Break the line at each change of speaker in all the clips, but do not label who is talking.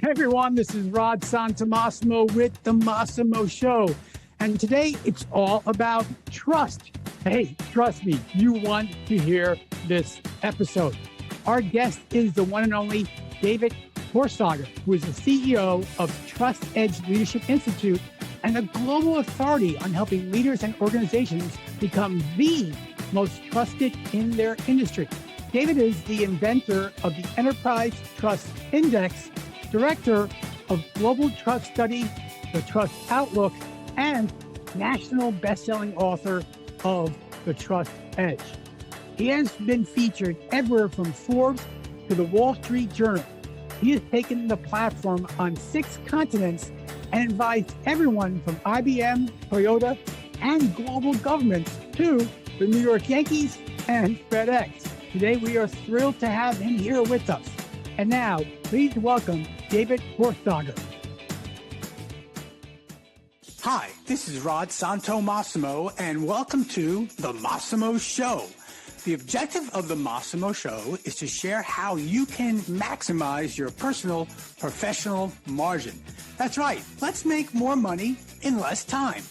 Hey everyone, this is Rod Santomassimo with the Massimo Show. And today it's all about trust. Hey, trust me, you want to hear this episode. Our guest is the one and only David Horsager, who is the CEO of Trust Edge Leadership Institute and a global authority on helping leaders and organizations become the most trusted in their industry. David is the inventor of the Enterprise Trust Index, director of Global Trust Study, The Trust Outlook, and national best-selling author of The Trust Edge. He has been featured everywhere from Forbes to the Wall Street Journal. He has taken the platform on 6 continents and advised everyone from IBM, Toyota, and global governments to the New York Yankees and FedEx. Today, we are thrilled to have him here with us. And now, please welcome David Horsager.
Hi, this is Rod Santomassimo, and welcome to the Massimo Show. The objective of the Massimo Show is to share how you can maximize your personal, professional margin. That's right. Let's make more money in less time.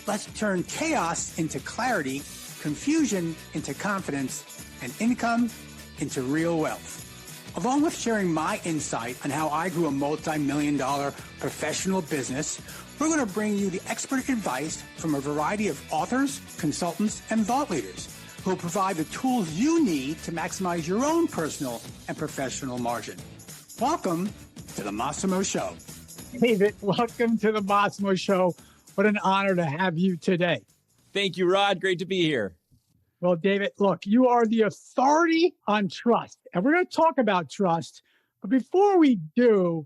Let's turn chaos into clarity, confusion into confidence, and income into real wealth. Along with sharing my insight on how I grew a multi-million-dollar professional business, we're going to bring you the expert advice from a variety of authors, consultants, and thought leaders who will provide the tools you need to maximize your own personal and professional margin. Welcome to the Massimo Show.
David, welcome to the Massimo Show. What an honor to have you today.
Thank you, Rod. Great to be here.
Well, David, look, you are the authority on trust, and we're going to talk about trust. But before we do,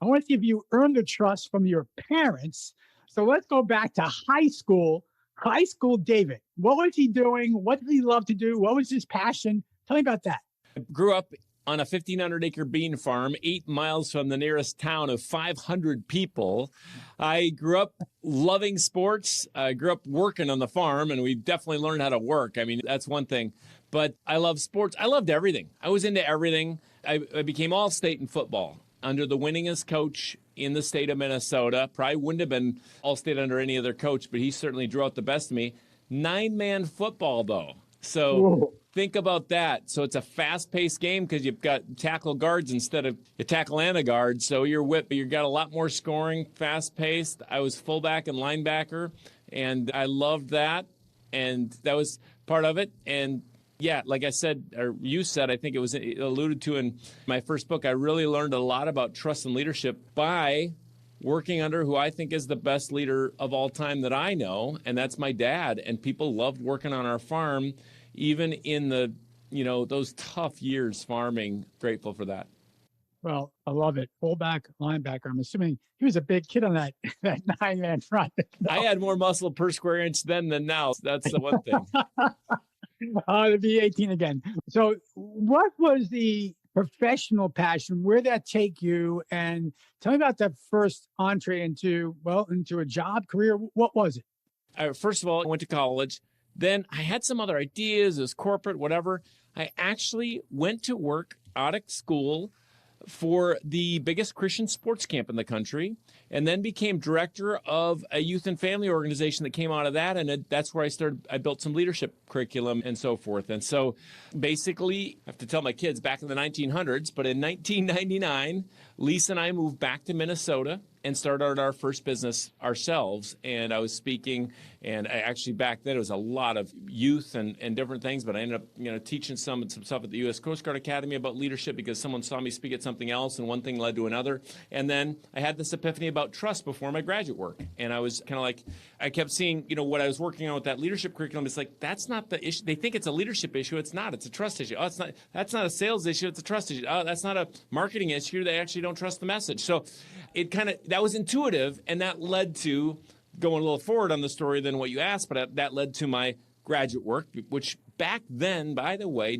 I want to see if you earned the trust from your parents. So let's go back to high school. High school David, what was he doing? What did he love to do? What was his passion? Tell me about that.
I grew up on a 1,500-acre bean farm, 8 miles from the nearest town of 500 people. I grew up loving sports. I grew up working on the farm, and we definitely learned how to work. I mean, that's one thing. But I love sports. I loved everything. I was into everything. I became all-state in football under the winningest coach in the state of Minnesota. Probably wouldn't have been all-state under any other coach, but he certainly drew out the best of me. 9-man football, though. So
Whoa.
Think about that. So it's a fast-paced game because you've got tackle guards instead of a tackle and a guard. So you're whipped, but you've got a lot more scoring, fast-paced. I was fullback and linebacker, and I loved that, and that was part of it. And yeah, like I said, or you said, I think it was alluded to in my first book, I really learned a lot about trust and leadership by working under who I think is the best leader of all time that I know, and that's my dad. And people loved working on our farm, even in the, those tough years farming. Grateful for that.
Well, I love it. Fullback, linebacker. I'm assuming he was a big kid on that 9-man front. No.
I had more muscle per square inch then than now. That's the one thing.
To be 18 again. So what was the professional passion? Where did that take you? And tell me about that first entree into a job career. What was it?
First of all, I went to college. Then I had some other ideas as corporate, whatever. I actually went to work out of school for the biggest Christian sports camp in the country, and then became director of a youth and family organization that came out of that. And that's where I built some leadership curriculum and so forth. And so basically, I have to tell my kids back in the 1900s, but in 1999, Lisa and I moved back to Minnesota and started our first business ourselves. And I was speaking, and I actually back then it was a lot of youth and different things, but I ended up teaching some stuff at the U.S. Coast Guard Academy about leadership because someone saw me speak at something else, and one thing led to another. And then I had this epiphany about trust before my graduate work. And I was kind of like, I kept seeing, what I was working on with that leadership curriculum. It's like, that's not the issue. They think it's a leadership issue. It's not. It's a trust issue. Oh, that's not a sales issue. It's a trust issue. Oh, that's not a marketing issue. They actually don't trust the message. So that was intuitive, and that led to going a little forward on the story than what you asked, but that led to my graduate work, which back then, by the way,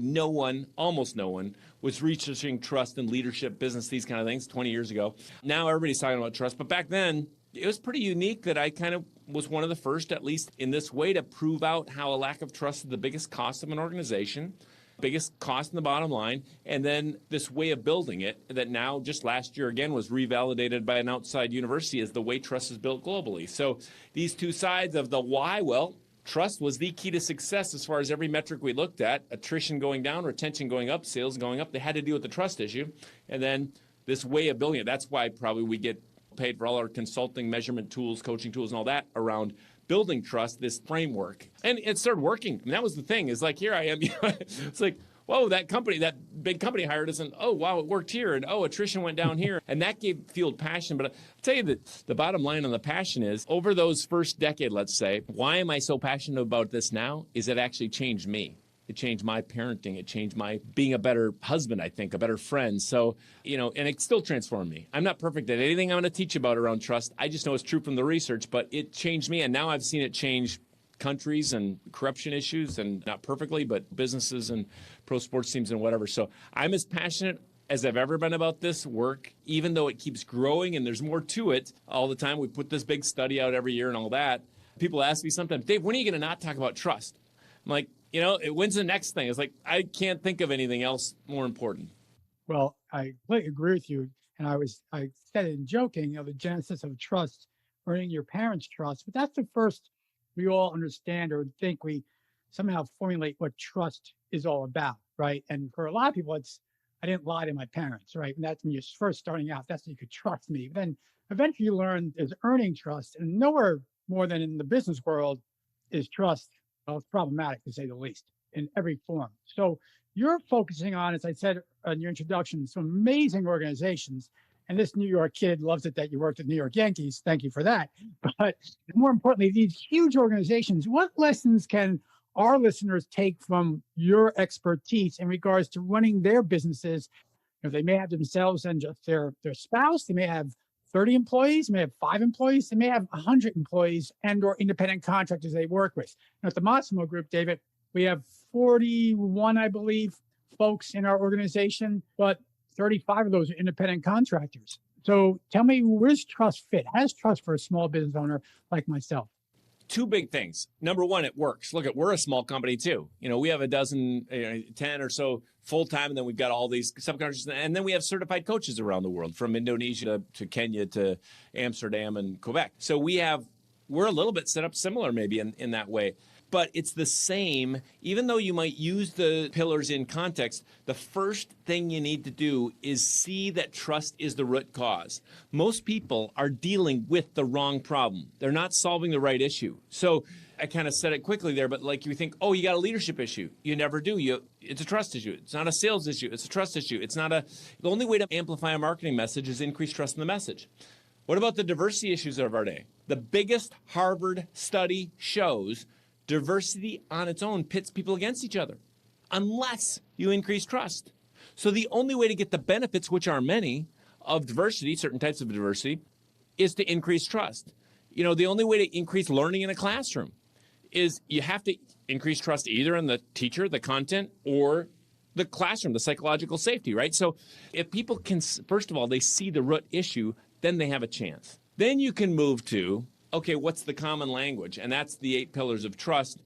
almost no one was researching trust and leadership, business, these kind of things 20 years ago. Now everybody's talking about trust, but back then it was pretty unique that I kind of was one of the first, at least in this way, to prove out how a lack of trust is the biggest cost of an organization. biggest cost in the bottom line, and then this way of building it that now just last year again was revalidated by an outside university as the way trust is built globally. So these two sides of the why, well, trust was the key to success as far as every metric we looked at, attrition going down, retention going up, sales going up. They had to deal with the trust issue. And then this way of building it, that's why probably we get paid for all our consulting, measurement tools, coaching tools, and all that around building trust, this framework. And it started working. And that was the thing, is like, here I am. It's like, whoa, that big company hired us, and oh, wow, it worked here, and oh, attrition went down here. And that fueled passion. But I'll tell you that the bottom line on the passion is, over those first decade, let's say, why am I so passionate about this now? Is it actually changed me. It changed my parenting. It changed my being a better husband, I think, a better friend. So, and it still transformed me. I'm not perfect at anything I'm going to teach about around trust. I just know it's true from the research, but it changed me. And now I've seen it change countries and corruption issues, and not perfectly, but businesses and pro sports teams and whatever. So I'm as passionate as I've ever been about this work, even though it keeps growing and there's more to it all the time. We put this big study out every year and all that. People ask me sometimes, Dave, when are you going to not talk about trust? I'm like, when's the next thing? It's like, I can't think of anything else more important.
Well, I completely agree with you. And I said it in joking, the genesis of trust, earning your parents' trust. But that's the first we all understand or think we somehow formulate what trust is all about, right? And for a lot of people, I didn't lie to my parents, right? And that's when you're first starting out. That's when you could trust me. But then eventually you learn there's earning trust. And nowhere more than in the business world is trust. Well, it's problematic, to say the least, in every form. So you're focusing on, as I said in your introduction, some amazing organizations. And this New York kid loves it that you worked at New York Yankees. Thank you for that. But more importantly, these huge organizations, what lessons can our listeners take from your expertise in regards to running their businesses? They may have themselves and just their spouse. They may have 30 employees, they may have 5 employees, they may have 100 employees and or independent contractors they work with. At the Massimo Group, David, we have 41, I believe, folks in our organization, but 35 of those are independent contractors. So tell me, where's trust fit? How does trust for a small business owner like myself?
Two big things. Number one, it works. Look, we're a small company too. We have a dozen, 10 or so full-time, and then we've got all these subcontractors. And then we have certified coaches around the world, from Indonesia to Kenya to Amsterdam and Quebec. So we're a little bit set up similar maybe in that way. But it's the same, even though you might use the pillars in context, the first thing you need to do is see that trust is the root cause. Most people are dealing with the wrong problem. They're not solving the right issue. So I kind of said it quickly there, but like you think, oh, you got a leadership issue. You never do. It's a trust issue. It's not a sales issue. It's a trust issue. The only way to amplify a marketing message is increase trust in the message. What about the diversity issues of our day? The biggest Harvard study shows diversity on its own pits people against each other unless you increase trust. So the only way to get the benefits, which are many, of diversity, certain types of diversity, is to increase trust. The only way to increase learning in a classroom is you have to increase trust either in the teacher, the content, or the classroom, the psychological safety, right? So if people can, first of all, they see the root issue, then they have a chance. Then you can move to, okay, what's the common language? And that's the 8 pillars of trust.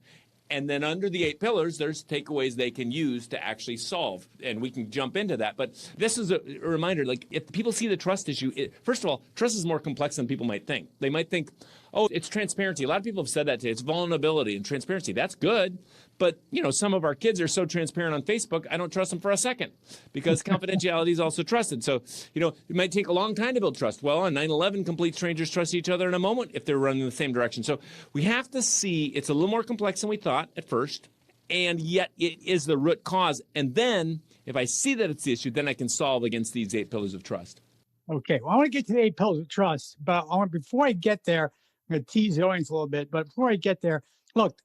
And then under the 8 pillars, there's takeaways they can use to actually solve. And we can jump into that. But this is a reminder, like if people see the trust issue, first of all, trust is more complex than people might think. They might think, oh, it's transparency. A lot of people have said that today. It's vulnerability and transparency. That's good. But, some of our kids are so transparent on Facebook, I don't trust them for a second because confidentiality is also trusted. So, it might take a long time to build trust. Well, on 9/11, complete strangers trust each other in a moment if they're running in the same direction. So we have to see it's a little more complex than we thought at first, and yet it is the root cause. And then if I see that it's the issue, then I can solve against these 8 pillars of trust.
Okay, well, I want to get to the 8 pillars of trust, but before I get there, I'm going to tease the audience a little bit, but before I get there, look,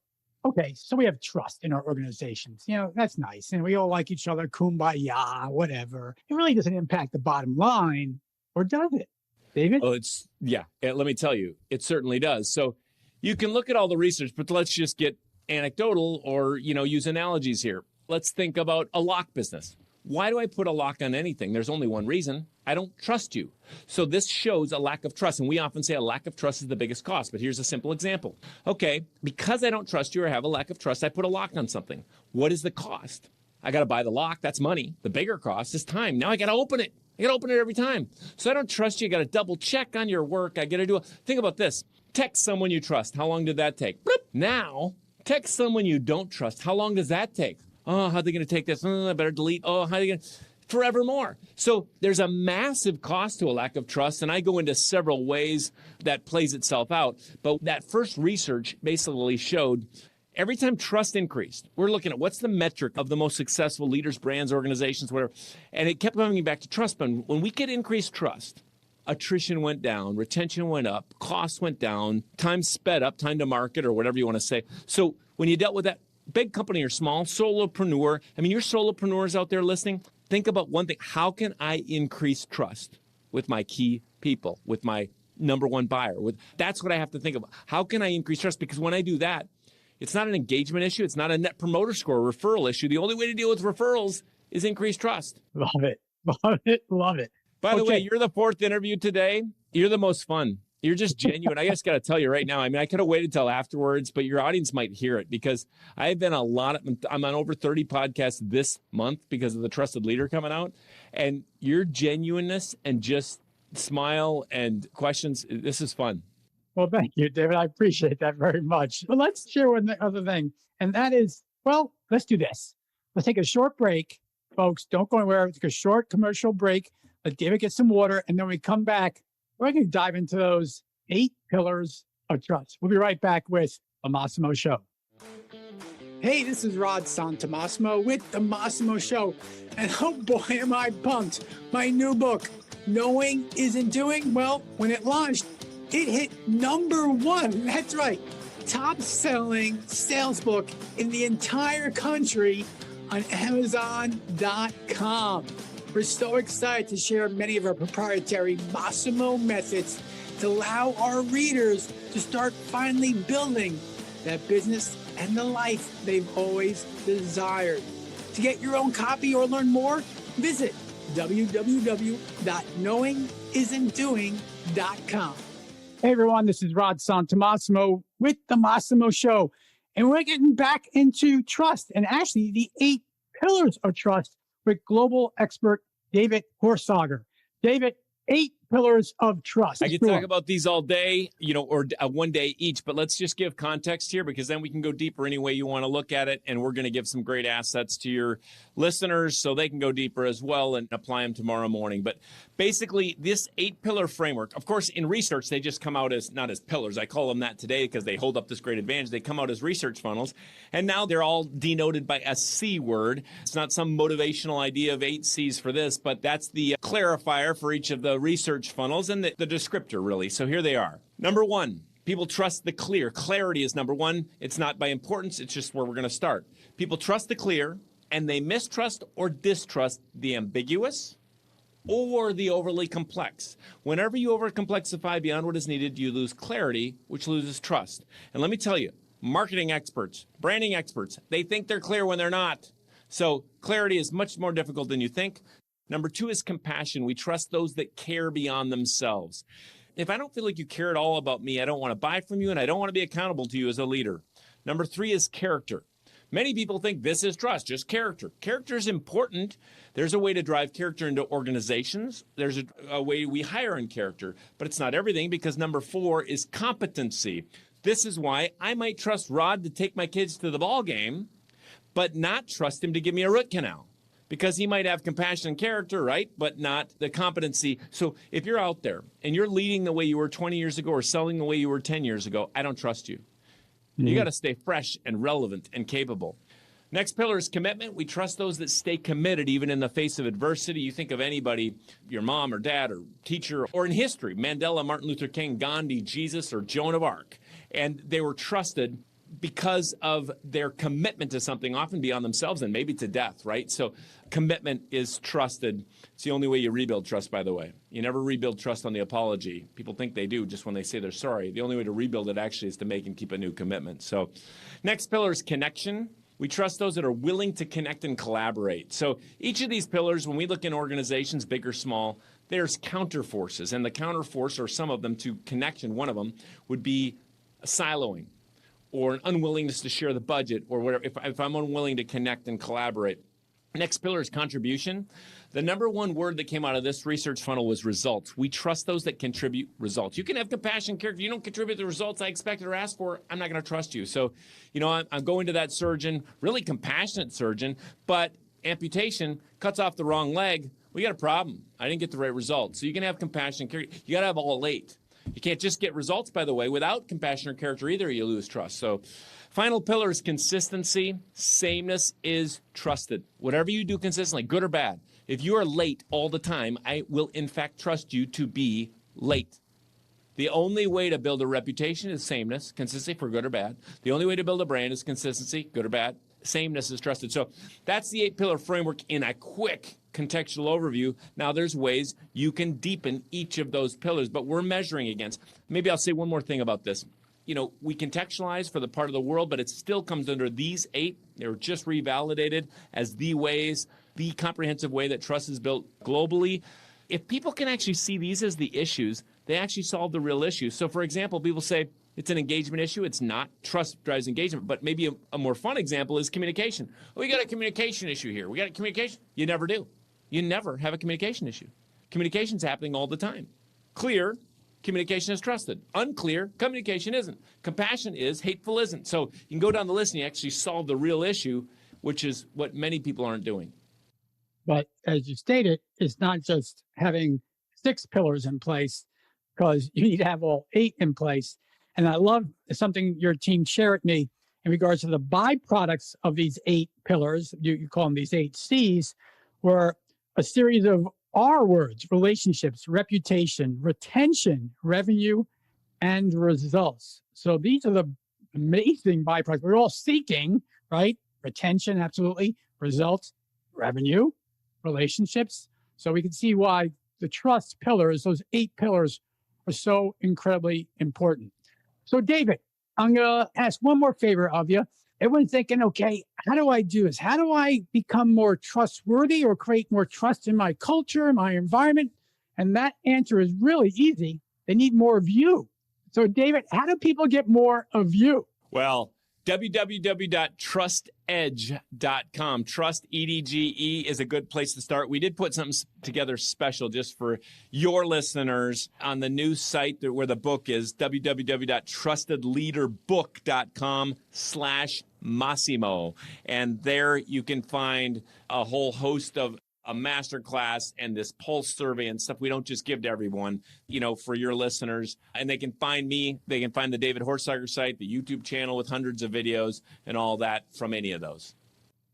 okay, so we have trust in our organizations. That's nice. And we all like each other, kumbaya, whatever. It really doesn't impact the bottom line, or does it, David?
Oh, let me tell you, it certainly does. So you can look at all the research, but let's just get anecdotal or, use analogies here. Let's think about a lock business. Why do I put a lock on anything? There's only one reason. I don't trust you. So this shows a lack of trust. And we often say a lack of trust is the biggest cost. But here's a simple example. Okay, because I don't trust you or have a lack of trust, I put a lock on something. What is the cost? I got to buy the lock. That's money. The bigger cost is time. Now I got to open it. I got to open it every time. So I don't trust you. I got to double check on your work. I got to think about this. Text someone you trust. How long did that take? Bloop. Now, text someone you don't trust. How long does that take? Oh, how are they going to take this? I better delete. Oh, how are they going to? Forevermore. So there's a massive cost to a lack of trust, and I go into several ways that plays itself out. But that first research basically showed every time trust increased, we're looking at what's the metric of the most successful leaders, brands, organizations, whatever, and it kept coming back to trust. But when we get increased trust, attrition went down, retention went up, costs went down, time sped up, time to market, or whatever you want to say. So when you dealt with that, big company or small, solopreneur, I mean, you're solopreneurs out there listening, think about one thing. How can I increase trust with my key people, with my number one buyer? That's what I have to think about. How can I increase trust? Because when I do that, it's not an engagement issue. It's not a net promoter score referral issue. The only way to deal with referrals is increase trust.
Love it. Love it. Love it.
By the way, you're the fourth interview today. You're the most fun. You're just genuine. I just got to tell you right now. I mean, I could have waited till afterwards, but your audience might hear it because I'm on over 30 podcasts this month because of the Trusted Leader coming out. And your genuineness and just smile and questions, this is fun.
Well, thank you, David. I appreciate that very much. But let's share one other thing. And that is, well, let's do this. Let's take a short break. Folks, don't go anywhere. Take a short commercial break. Let David get some water. And then we come back. We're going to dive into those 8 pillars of trust. We'll be right back with the Massimo Show. Hey, this is Rod Santomassimo with the Massimo Show. And oh boy, am I pumped. My new book, Knowing Isn't Doing. Well, when it launched, it hit number 1. That's right. Top selling sales book in the entire country on Amazon.com. We're so excited to share many of our proprietary Massimo methods to allow our readers to start finally building that business and the life they've always desired. To get your own copy or learn more, visit www.knowingisn'tdoing.com. Hey everyone, this is Rod Santomassimo with the Massimo Show. And we're getting back into trust and actually the 8 pillars of trust with global expert David Horsager. David, 8 pillars of trust.
I could talk about these all day, or one day each, but let's just give context here because then we can go deeper any way you want to look at it. And we're going to give some great assets to your listeners so they can go deeper as well and apply them tomorrow morning. But basically, this 8-pillar framework, of course, in research, they just come out as not as pillars. I call them that today because they hold up this great advantage. They come out as research funnels. And now they're all denoted by a C word. It's not some motivational idea of 8 C's for this, but that's the clarifier for each of the research funnels and the descriptor, really. So here they are. Number 1, people trust the clear. Clarity is number 1. It's not by importance. It's just where we're going to start. People trust the clear, and they mistrust or distrust the ambiguous or the overly complex. Whenever you overcomplexify beyond what is needed, you lose clarity, which loses trust. And let me tell you, marketing experts, branding experts, they think they're clear when they're not. So clarity is much more difficult than you think. Number 2 is compassion. We trust those that care beyond themselves. If I don't feel like you care at all about me, I don't want to buy from you, and I don't want to be accountable to you as a leader. Number 3 is character. Many people think this is trust, just character. Character is important. There's a way to drive character into organizations. There's a way we hire in character, but it's not everything because number 4 is competency. This is why I might trust Rod to take my kids to the ball game, but not trust him to give me a root canal. Because he might have compassion and character, right? But not the competency. So if you're out there and you're leading the way you were 20 years ago or selling the way you were 10 years ago, I don't trust you. Mm-hmm. You got to stay fresh and relevant and capable. Next pillar is commitment. We trust those that stay committed even in the face of adversity. You think of anybody, your mom or dad or teacher, or in history, Mandela, Martin Luther King, Gandhi, Jesus, or Joan of Arc. And they were trusted because of their commitment to something, often beyond themselves and maybe to death, right? So commitment is trusted. It's the only way you rebuild trust, by the way. You never rebuild trust on the apology. People think they do just when they say they're sorry. The only way to rebuild it actually is to make and keep a new commitment. So next pillar is connection. We trust those that are willing to connect and collaborate. So each of these pillars, when we look in organizations, big or small, there's counterforces. And the counterforce, or some of them to connection, one of them would be siloing, or an unwillingness to share the budget, or whatever. If I'm unwilling to connect and collaborate. Next pillar is contribution. The number one word that came out of this research funnel was results. We trust those that contribute results. You can have compassion and character. You don't contribute the results I expected or asked for, I'm not going to trust you. So, I'm going to that surgeon, really compassionate surgeon, but amputation cuts off the wrong leg. We got a problem. I didn't get the right results. So you can have compassion and character. You got to have all 8. You can't just get results, by the way, without compassion or character either. You lose trust. So final pillar is consistency. Sameness is trusted. Whatever you do consistently, good or bad, if you are late all the time, I will in fact trust you to be late. The only way to build a reputation is sameness, consistency for good or bad. The only way to build a brand is consistency, good or bad. Sameness is trusted. So that's the 8-pillar framework in a quick contextual overview. Now there's ways you can deepen each of those pillars, but we're measuring against. Maybe I'll say one more thing about this. We contextualize for the part of the world, but it still comes under these 8. They were just revalidated as the ways, the comprehensive way that trust is built globally. If people can actually see these as the issues, they actually solve the real issue. So for example, people say it's an engagement issue. It's not. Trust drives engagement. But maybe a more fun example is communication. We got a communication issue here. We got a communication. You never do. You never have a communication issue. Communication's happening all the time. Clear, communication is trusted. Unclear, communication isn't. Compassion is, hateful isn't. So you can go down the list and you actually solve the real issue, which is what many people aren't doing.
But as you stated, it's not just having 6 pillars in place, because you need to have all 8 in place. And I love something your team shared with me in regards to the byproducts of these 8 pillars. You call them these 8 C's, were a series of R words: relationships, reputation, retention, revenue, and results. So these are the amazing byproducts we're all seeking, right? Retention, absolutely. Results, revenue, relationships. So we can see why the trust pillars, those 8 pillars, are so incredibly important. So David, I'm going to ask one more favor of you. Everyone's thinking, okay, how do I do this? How do I become more trustworthy or create more trust in my culture, my environment? And that answer is really easy. They need more of you. So David, how do people get more of you?
Well, www.trustedge.com. Trust, EDGE, is a good place to start. We did put something together special just for your listeners on the new site where the book is, www.trustedleaderbook.com/Massimo. And there you can find a whole host of a masterclass and this pulse survey and stuff we don't just give to everyone, for your listeners. And they can find me. They can find the David Horsager site, the YouTube channel with hundreds of videos and all that from any of those.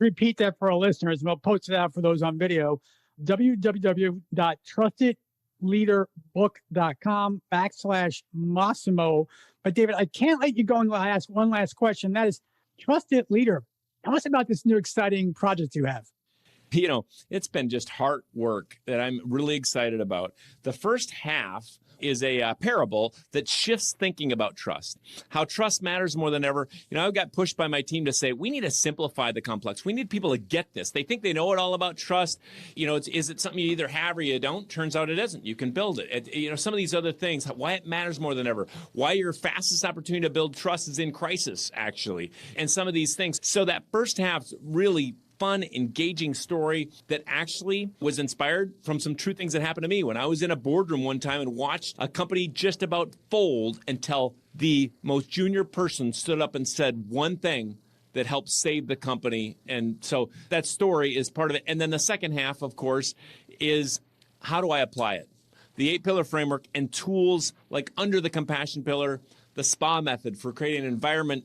Repeat that for our listeners, and we'll post it out for those on video. www.trustedleaderbook.com/Massimo. But David, I can't let you go until I ask one last question. That is, Trusted Leader. Tell us about this new exciting project you have.
It's been just hard work that I'm really excited about. The first half is a parable that shifts thinking about trust, how trust matters more than ever. I got pushed by my team to say, we need to simplify the complex. We need people to get this. They think they know it all about trust. Is it something you either have or you don't? Turns out it isn't. You can build it. Some of these other things, why it matters more than ever, why your fastest opportunity to build trust is in crisis, actually, and some of these things. So that first half's really fun, engaging story that actually was inspired from some true things that happened to me when I was in a boardroom one time and watched a company just about fold until the most junior person stood up and said one thing that helped save the company. And so that story is part of it. And then the second half, of course, is how do I apply it? The 8-pillar framework and tools like under the compassion pillar, the SPA method for creating an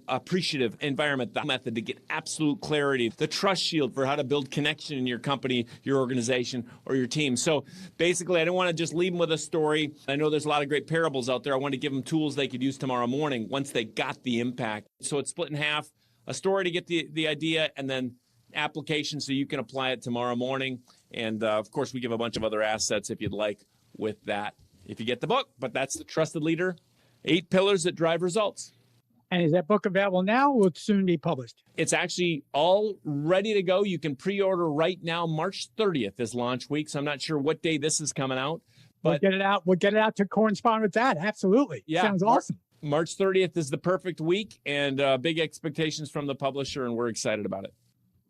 appreciative environment, the method to get absolute clarity, the trust shield for how to build connection in your company, your organization, or your team. So basically, I don't want to just leave them with a story. I know there's a lot of great parables out there. I want to give them tools they could use tomorrow morning once they got the impact. So it's split in half, a story to get the idea, and then application so you can apply it tomorrow morning. And of course, we give a bunch of other assets if you'd like with that, if you get the book. But that's the Trusted Leader. 8 pillars that drive results.
And is that book available now or will it soon be published?
It's actually all ready to go. You can pre-order right now. March 30th is launch week, so I'm not sure what day this is coming out. But
we'll get it out. We'll get it out to correspond with that. Absolutely. Yeah. Sounds awesome.
March 30th is the perfect week, and big expectations from the publisher, and we're excited about it.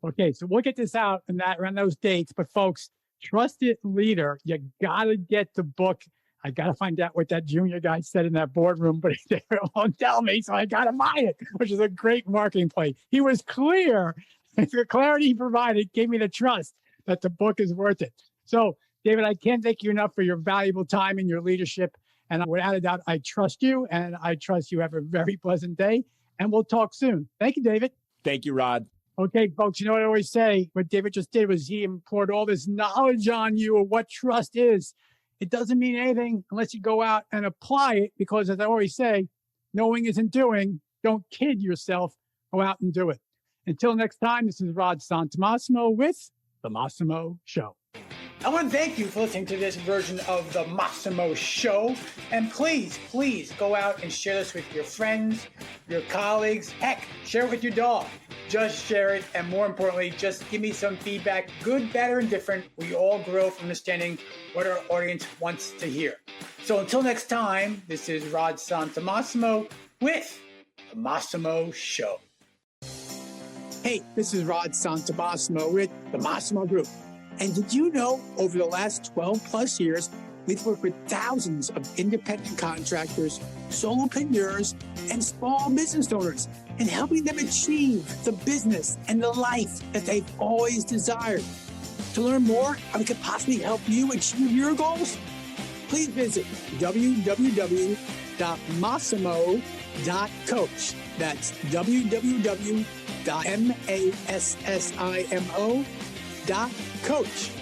Okay, so we'll get this out and that around those dates. But folks, Trusted Leader, you gotta get the book. I gotta find out what that junior guy said in that boardroom, but he won't tell me, so I gotta buy it, which is a great marketing play. He was clear. The clarity he provided gave me the trust that the book is worth it. So, David, I can't thank you enough for your valuable time and your leadership. And without a doubt, I trust you, and I trust you have a very pleasant day. And we'll talk soon. Thank you, David.
Thank you, Rod.
Okay, folks, you know what I always say? What David just did was he poured all this knowledge on you of what trust is. It doesn't mean anything unless you go out and apply it, because as I always say, knowing isn't doing. Don't kid yourself. Go out and do it. Until next time, this is Rod Santomassimo with The Massimo Show.
I want to thank you for listening to this version of the Massimo Show. And please, please go out and share this with your friends, your colleagues. Heck, share it with your dog. Just share it. And more importantly, just give me some feedback, good, bad, or indifferent. We all grow from understanding what our audience wants to hear. So until next time, this is Rod Santomassimo with the Massimo Show. Hey, this is Rod Santomassimo with the Massimo Group. And did you know over the last 12 plus years, we've worked with thousands of independent contractors, solopreneurs, and small business owners in helping them achieve the business and the life that they've always desired. To learn more how we could possibly help you achieve your goals, please visit www.massimo.coach. That's www.massimo.coach.